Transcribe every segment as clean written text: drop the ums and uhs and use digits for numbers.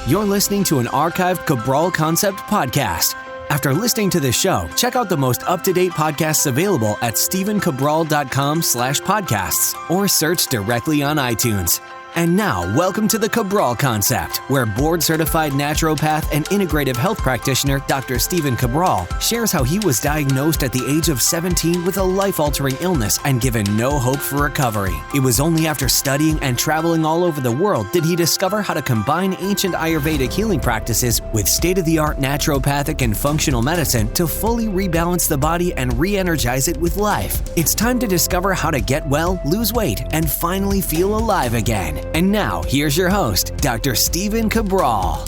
You're listening to an archived Cabral Concept podcast. After listening to this show, check out the most up-to-date podcasts available at stephencabral.com/podcasts or search directly on iTunes. And now, welcome to the Cabral Concept, where board-certified naturopath and integrative health practitioner Dr. Stephen Cabral shares how he was diagnosed at the age of 17 with a life-altering illness and given no hope for recovery. It was only after studying and traveling all over the world did he discover how to combine ancient Ayurvedic healing practices with state-of-the-art naturopathic and functional medicine to fully rebalance the body and re-energize it with life. It's time to discover how to get well, lose weight, and finally feel alive again. And now, here's your host, Dr. Stephen Cabral.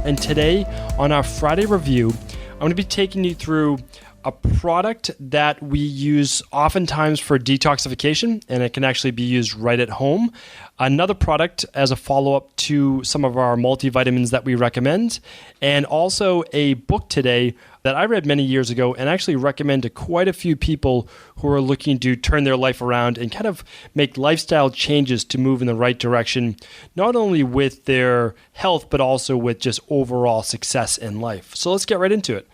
And today, on our Friday review, I'm going to be taking you through a product that we use oftentimes for detoxification, and it can actually be used right at home. Another product as a follow-up to some of our multivitamins that we recommend, and also a book today that I read many years ago and actually recommend to quite a few people who are looking to turn their life around and kind of make lifestyle changes to move in the right direction, not only with their health, but also with just overall success in life. So let's get right into it.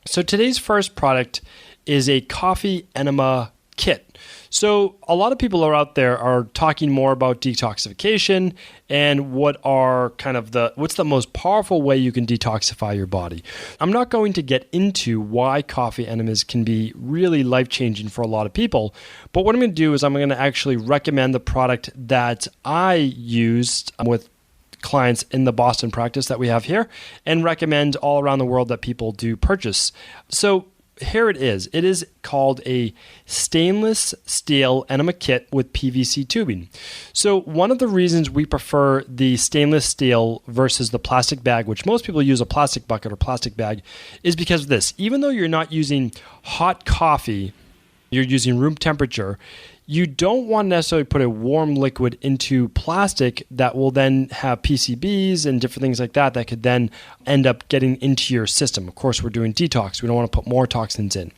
So today's first product is a coffee enema kit. So a lot of people are out there are talking more about detoxification and what's the most powerful way you can detoxify your body. I'm not going to get into why coffee enemas can be really life-changing for a lot of people, but what I'm going to do is I'm going to actually recommend the product that I used with clients in the Boston practice that we have here and recommend all around the world that people do purchase. So here it is. It is called a stainless steel enema kit with PVC tubing. So one of the reasons we prefer the stainless steel versus the plastic bag, which most people use a plastic bucket or plastic bag, is because of this. Even though you're not using hot coffee, you're using room temperature, you don't want to necessarily put a warm liquid into plastic that will then have PCBs and different things like that could then end up getting into your system. Of course, we're doing detox. We don't want to put more toxins in.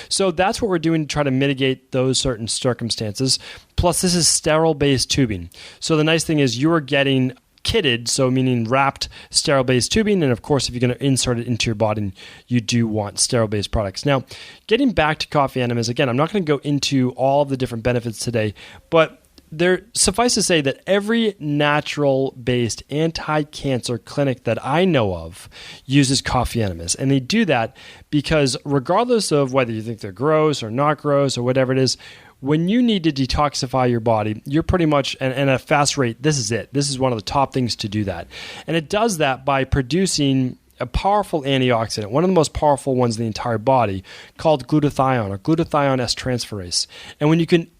So that's what we're doing to try to mitigate those certain circumstances. Plus, this is sterile-based tubing. So the nice thing is you are getting kitted, so meaning wrapped sterile-based tubing, and of course, if you're going to insert it into your body, you do want sterile-based products. Now, getting back to coffee enemas, again, I'm not going to go into all of the different benefits today, but suffice to say that every natural-based anti-cancer clinic that I know of uses coffee enemas, and they do that because regardless of whether you think they're gross or not gross or whatever it is, when you need to detoxify your body, you're pretty much, and at a fast rate, this is it. This is one of the top things to do that. And it does that by producing a powerful antioxidant, one of the most powerful ones in the entire body, called glutathione or glutathione S-transferase. And when you can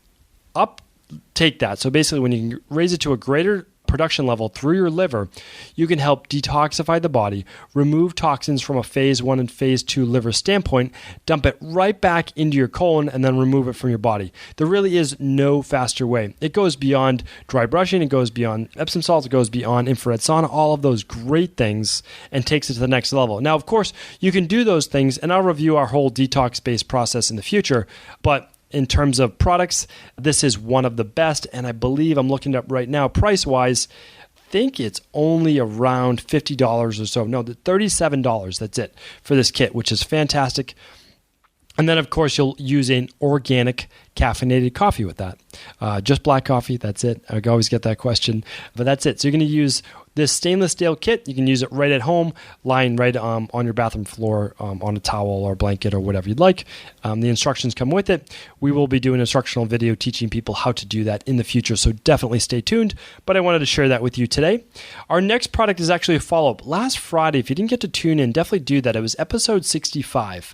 uptake that, so basically when you can raise it to a greater production level through your liver, you can help detoxify the body, remove toxins from a phase 1 and phase 2 liver standpoint, dump it right back into your colon, and then remove it from your body. There really is no faster way. It goes beyond dry brushing, it goes beyond Epsom salts, it goes beyond infrared sauna, all of those great things, and takes it to the next level. Now, of course, you can do those things, and I'll review our whole detox-based process in the future, but in terms of products, this is one of the best, and I believe I'm looking up right now, price-wise, I think it's only around $50 or so. No, $37, that's it, for this kit, which is fantastic. And then, of course, you'll use an organic caffeinated coffee with that. Just black coffee, that's it. I always get that question, but that's it. So you're going to use this stainless steel kit. You can use it right at home, lying right on your bathroom floor on a towel or blanket or whatever you'd like. The instructions come with it. We will be doing an instructional video teaching people how to do that in the future, so definitely stay tuned. But I wanted to share that with you today. Our next product is actually a follow-up. Last Friday, if you didn't get to tune in, definitely do that. It was episode 65.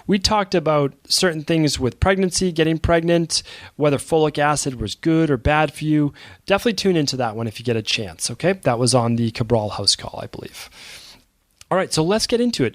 We talked about certain things with pregnancy, getting pregnant, whether folic acid was good or bad for you. Definitely tune into that one if you get a chance, okay? That was on the Cabral House Call, I believe. All right, so let's get into it.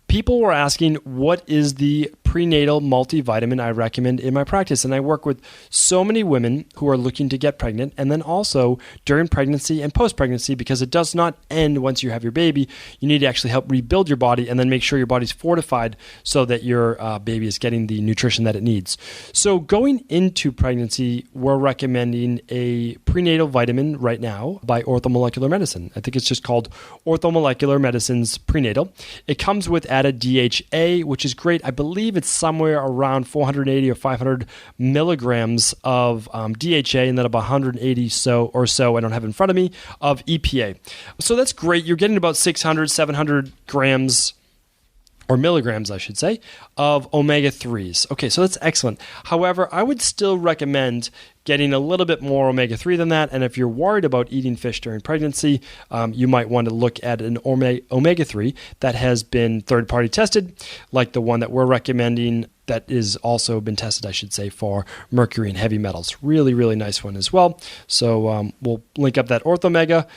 People were asking, what is the prenatal multivitamin I recommend in my practice. And I work with so many women who are looking to get pregnant, and then also during pregnancy and post-pregnancy, because it does not end once you have your baby. You need to actually help rebuild your body and then make sure your body's fortified so that your baby is getting the nutrition that it needs. So going into pregnancy, we're recommending a prenatal vitamin right now by Orthomolecular Medicine. I think it's just called Orthomolecular Medicine's Prenatal. It comes with added DHA, which is great. I believe it's somewhere around 480 or 500 milligrams of DHA, and then about 180 or so, I don't have it in front of me, of EPA. So that's great. You're getting about 600, 700 grams or milligrams, I should say, of omega-3s. Okay, so that's excellent. However, I would still recommend getting a little bit more omega-3 than that. And if you're worried about eating fish during pregnancy, you might want to look at an omega-3 that has been third-party tested, like the one that we're recommending that is also been tested, I should say, for mercury and heavy metals. Really, really nice one as well. So we'll link up that OrthoMega,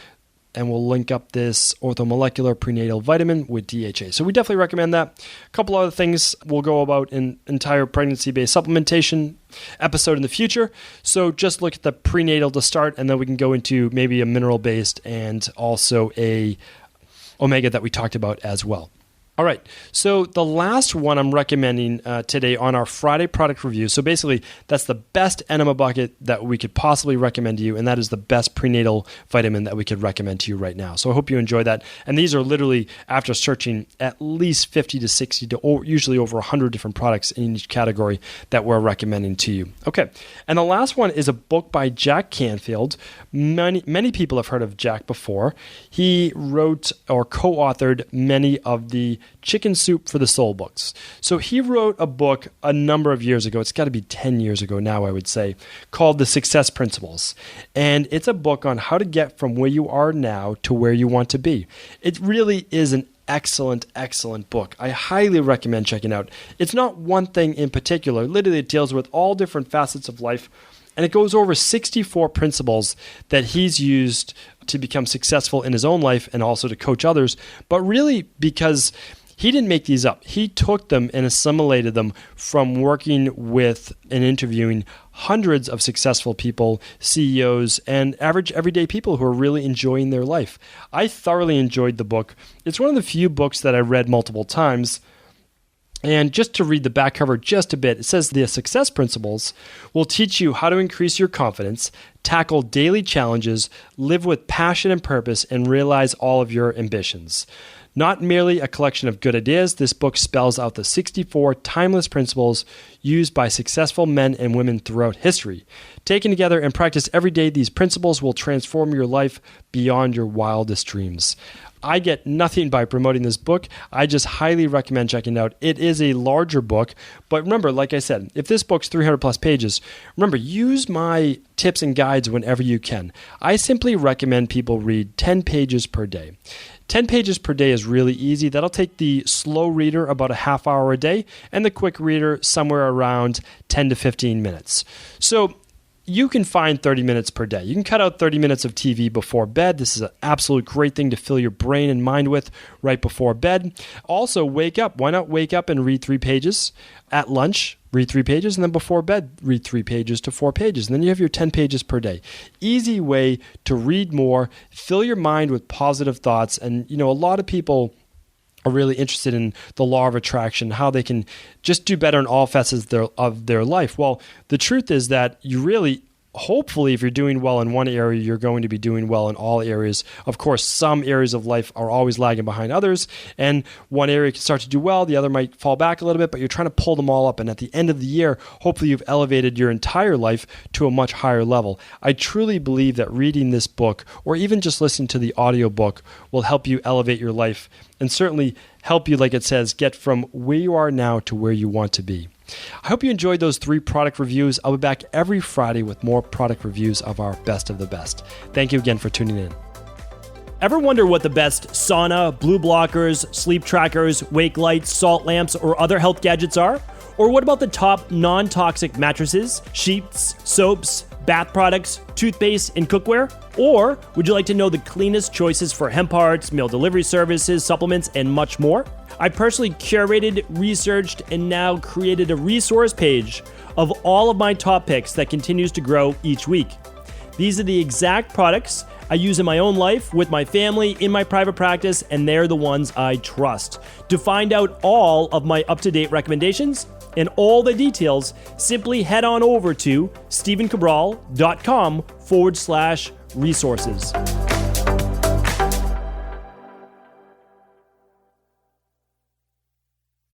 and we'll link up this orthomolecular prenatal vitamin with DHA. So we definitely recommend that. A couple other things we'll go about in entire pregnancy-based supplementation episode in the future. So just look at the prenatal to start, and then we can go into maybe a mineral-based and also a omega that we talked about as well. All right, so the last one I'm recommending today on our Friday product review, so basically that's the best enema bucket that we could possibly recommend to you, and that is the best prenatal vitamin that we could recommend to you right now. So I hope you enjoy that. And these are literally, after searching at least 50 to 60 to usually over 100 different products in each category that we're recommending to you. Okay, and the last one is a book by Jack Canfield. Many people have heard of Jack before. He wrote or co-authored many of the Chicken Soup for the Soul books. So he wrote a book a number of years ago, it's got to be 10 years ago now, I would say, called The Success Principles. And it's a book on how to get from where you are now to where you want to be. It really is an excellent, excellent book. I highly recommend checking out. It's not one thing in particular. Literally, it deals with all different facets of life, and it goes over 64 principles that he's used to become successful in his own life and also to coach others. But really, because he didn't make these up. He took them and assimilated them from working with and interviewing hundreds of successful people, CEOs, and average everyday people who are really enjoying their life. I thoroughly enjoyed the book. It's one of the few books that I read multiple times. And just to read the back cover just a bit, it says the success principles will teach you how to increase your confidence, tackle daily challenges, live with passion and purpose, and realize all of your ambitions. Not merely a collection of good ideas, this book spells out the 64 timeless principles used by successful men and women throughout history. Taken together and practiced every day, these principles will transform your life beyond your wildest dreams. I get nothing by promoting this book. I just highly recommend checking it out. It is a larger book, but remember, like I said, if this book's 300 plus pages, remember, use my tips and guides whenever you can. I simply recommend people read 10 pages per day. 10 pages per day is really easy. That'll take the slow reader about a half hour a day and the quick reader somewhere around 10 to 15 minutes. So you can find 30 minutes per day. You can cut out 30 minutes of TV before bed. This is an absolute great thing to fill your brain and mind with right before bed. Also, wake up. Why not wake up and read 3 pages? At lunch, read 3 pages, and then before bed, read 3 pages to 4 pages. And then you have your 10 pages per day. Easy way to read more, fill your mind with positive thoughts. And, a lot of people are really interested in the law of attraction, how they can just do better in all facets of their life. Well, the truth is that you really, hopefully, if you're doing well in one area, you're going to be doing well in all areas. Of course, some areas of life are always lagging behind others, and one area can start to do well, the other might fall back a little bit, but you're trying to pull them all up. And at the end of the year, hopefully you've elevated your entire life to a much higher level. I truly believe that reading this book, or even just listening to the audiobook, will help you elevate your life and certainly help you, like it says, get from where you are now to where you want to be. I hope you enjoyed those 3 product reviews. I'll be back every Friday with more product reviews of our best of the best. Thank you again for tuning in. Ever wonder what the best sauna, blue blockers, sleep trackers, wake lights, salt lamps, or other health gadgets are? Or what about the top non-toxic mattresses, sheets, soaps, bath products, toothpaste, and cookware? Or would you like to know the cleanest choices for hemp parts, meal delivery services, supplements, and much more? I personally curated, researched, and now created a resource page of all of my top picks that continues to grow each week. These are the exact products I use in my own life, with my family, in my private practice, and they're the ones I trust. To find out all of my up-to-date recommendations and all the details, simply head on over to stephencabral.com/resources.